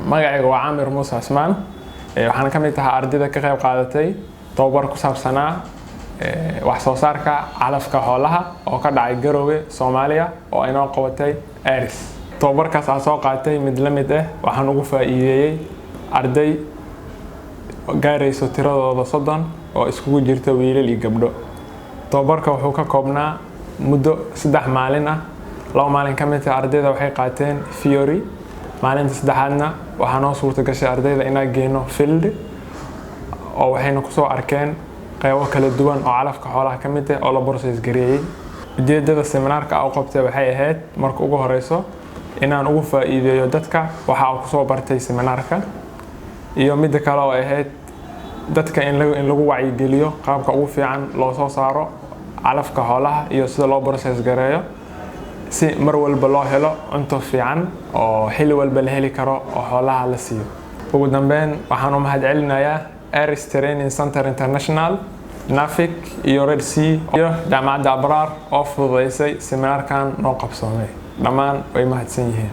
magacayga waa Camir Muuse Asmaan waxaan ka mid ahaa ardayda ka qayb qaadatay tababar ku saabsanaa wax soo saarka calafka xoolaha oo ka dhacay Garowe Soomaaliya oo ay noo qabatay ARIS. tababarkaas aan soo qaatay mid la mid ah waxaan ugu faa'iideeyay arday gaarayso tiradooda 30 oo iskugu jirta wiilal iyo gabdho. tababarka wuxuu ka koobnaa muddo 3 maalin ah. 2 maalin ka mid ah ardayda waxay qaateen theory, maalinta saddexaadna waxaa noo suurta gashay ardayda inaan geeno field oo waxayna ku soo arkeen qaybo kala duwan oo calafka xoolaha ka mid ah oo la process gareeyay. ujeedada seminaarka aan u qabtay waxay ahayd marka ugu horeyso inaan ugu faa'iideeyo dadka waxa uu ku soo bartay seminaarka, iyo mid kale oo ahayd dadka in lagu wacyigeliyo qaabka ugu fiican loo soo saaro calafka xoolaha iyo sida loo process gareeyo si mar walba loo helo cunto fiican oo xilli walba la heli karo oo xoolaha la siiyo. ugu dambeyn waxaan u mahadcelinayaa ARIS Training Center International, NAFIC iyo Red Sea iyo jaamacadda Abraar oo fududeysay seminaarkan noo qabsoomay. dhammaan way mahadsan yihiin.